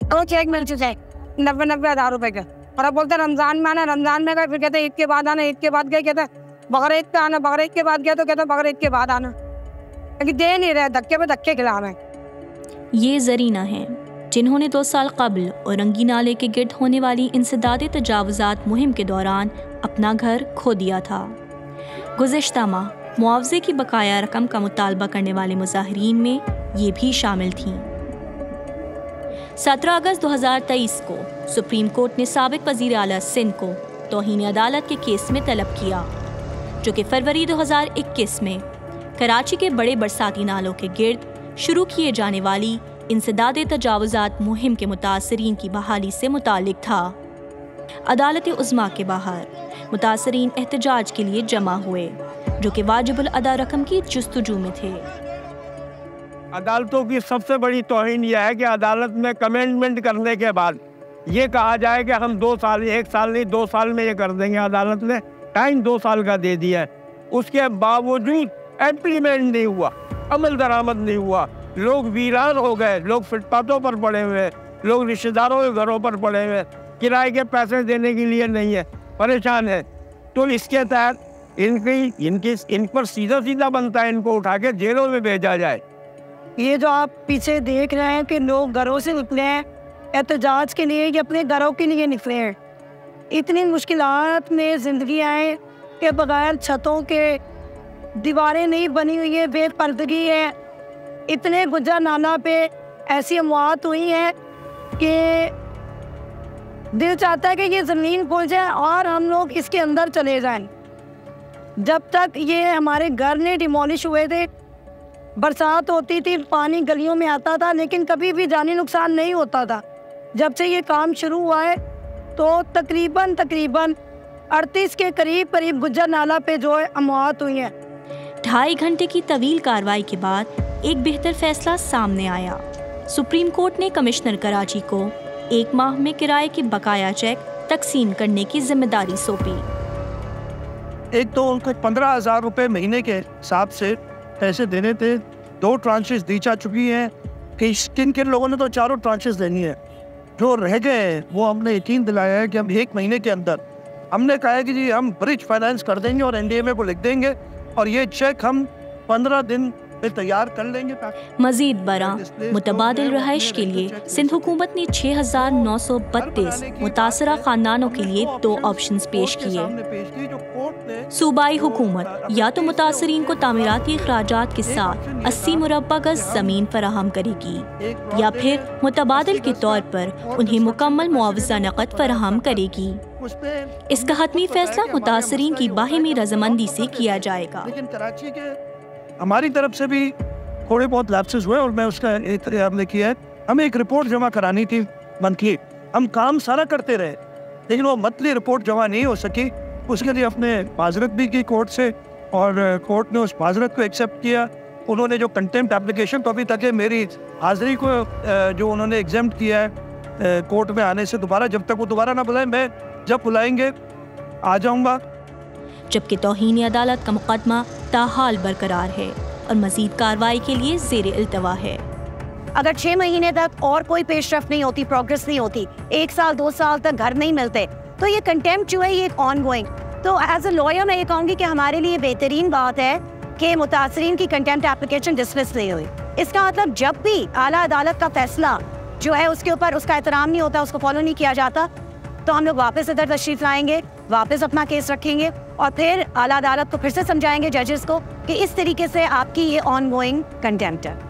वो चेक मिल चुके हैं 90,000 रुपए के। और अब बोलते रमजान में आना, रमजान में गए, फिर कहते ईद के बाद आना, ईद के बाद गए, कहते बकरीद पे आना, बकरीद के बाद गया तो कहते बकरीद के बाद आना, लेकिन दे नहीं रहे, धक्के पे धक्के खिला रहे हैं। ये ज़रीना हैं जिन्होंने 2 साल कबल औरंगी नाले के गिर्द होने वाली इंसदाद तजावुज़ात मुहिम के दौरान अपना घर खो दिया था। गुज़िश्ता माह मुआवजे की बकाया रकम का मुतालबा करने वाले मुज़ाहिरीन में ये भी शामिल थीं। 17 अगस्त 2023 को सुप्रीम कोर्ट ने साबिक वज़ीर आला सिंध को तौहीन अदालत के केस में तलब किया, जो कि फरवरी 2021 में कराची के बड़े बरसाती नालों के गिर्द शुरू किए जाने वाली इंसदाद तजावुज़ात मुहिम के मुतासरीन की बहाली से मुतालिक था। अदालत उज़्मा के बाहर मुतासरीन एहतजाज के लिए जमा हुए, जो कि वाजिबुल अदा रकम की जुस्तजू में थे। अदालतों की सबसे बड़ी तौहीन यह है कि अदालत में कमेंटमेंट करने के बाद ये कहा जाए कि हम 2 साल, 1 साल नहीं 2 साल में ये कर देंगे। अदालत ने टाइम 2 साल का दे दिया है, उसके बावजूद इम्प्लीमेंट नहीं हुआ, अमल दरामद नहीं हुआ। लोग वीरान हो गए, लोग फुटपाथों पर पड़े हुए, लोग रिश्तेदारों के घरों पर पड़े हुए, किराए के पैसे देने के लिए नहीं है, परेशान है। तो इसके तहत इन पर सीधा सीधा बनता है इनको उठा के जेलों में भेजा जाए। ये जो आप पीछे देख रहे हैं कि लोग घरों से निकले हैं एहतजाज के लिए, ये अपने घरों के लिए निकले हैं। इतनी मुश्किलात में ज़िंदगी आए कि बगैर छतों के, दीवारें नहीं बनी हुई है, बेपर्दगी है। इतने गुजर नाला पे ऐसी अमवात हुई हैं कि दिल चाहता है कि ये ज़मीन खुल जाए और हम लोग इसके अंदर चले जाएं। जब तक ये हमारे घर नहीं डिमोलिश हुए थे, बरसात होती थी, पानी गलियों में आता था, लेकिन कभी भी जानी नुकसान नहीं होता था। जब से ये काम शुरू हुआ है तो तकरीबन 38 के करीब गुज्जर नाला पे जो है अमवात हुई हैं। 2.5 घंटे की तवील कार्रवाई के बाद एक बेहतर फैसला सामने आया। सुप्रीम कोर्ट ने कमिश्नर कराची को 1 माह में किराए के बकाया चेक तकसीम करने की जिम्मेदारी सौंपी। एक तो उनको 15,000 रुपये महीने के हिसाब से पैसे देने थे, 2 ट्रांचेस दी जा चुकी हैं कि किन लोगों ने तो 4 ट्रांचेस देनी है। जो रह गए वो हमने यकीन दिलाया है कि हम 1 महीने के अंदर, हमने कहा है कि जी हम ब्रिज फाइनेंस कर देंगे और NDMA को लिख देंगे और ये चेक हम 15 दिन पे तैयार कर लेंगे। मजीद बरा मुतबादिल रहाइश के लिए सिंध हुकूमत ने 6,932 मुतासरा खानदानों के लिए 2 ऑप्शंस पेश किए। सूबाई हुकूमत या तो मुतासरीन को तामीराती अखराजात के साथ 80 मुरब्बा गज जमीन फराहम करेगी या फिर मुतबादिल के तौर पर उन्हें मुकम्मल मुआवजा नकद फराहम करेगी। इसका हतमी फैसला मुतासरीन की बाहिमी रजामंदी से किया जाएगा। लेकिन कराची के हमारी तरफ से भी थोड़े बहुत लैप्सेस हुए और मैं उसका हमने किया है। हमें एक रिपोर्ट जमा करानी थी मंथली, हम काम सारा करते रहे लेकिन वो मंथली रिपोर्ट जमा नहीं हो सकी। उसके लिए अपने माजरत भी की कोर्ट से और कोर्ट ने उस माजरत को एक्सेप्ट किया। उन्होंने जो कंटेम्प्ट एप्लीकेशन, तो अभी तक मेरी हाजिरी को जो उन्होंने एग्जेम्प्ट किया है कोर्ट में आने से दोबारा, जब तक वो दोबारा ना बुलाएं, मैं जब बुलाएंगे आ जाऊँगा। जबकि तौहीन अदालत का मुकदमा ताहाल बरकरार है और मजीद कार्रवाई के लिए ज़ेर इल्तवा है। अगर 6 महीने तक और कोई पेशरफ नहीं होती, प्रोग्रेस नहीं होती, 1 साल 2 साल तक घर नहीं मिलते, तो ये कंटेम्प्ट जो है ये एक ऑन गोइंग। तो एज अ लॉयर मैं ये कहूँगी कि हमारे लिए बेहतरीन बात है कि मुतासरीन की कंटेम्प्ट एप्लीकेशन डिसमिस नहीं हुई। इसका मतलब जब भी आला अदालत का फैसला जो है उसके ऊपर उसका एहतराम नहीं होता, उसको फॉलो नहीं किया जाता, तो हम लोग वापस इधर तशरीफ लाएंगे, वापस अपना केस रखेंगे और फिर आला अदालत को फिर से समझाएंगे जजेस को कि इस तरीके से आपकी ये ऑन गोइंग कंटेम्प्ट है।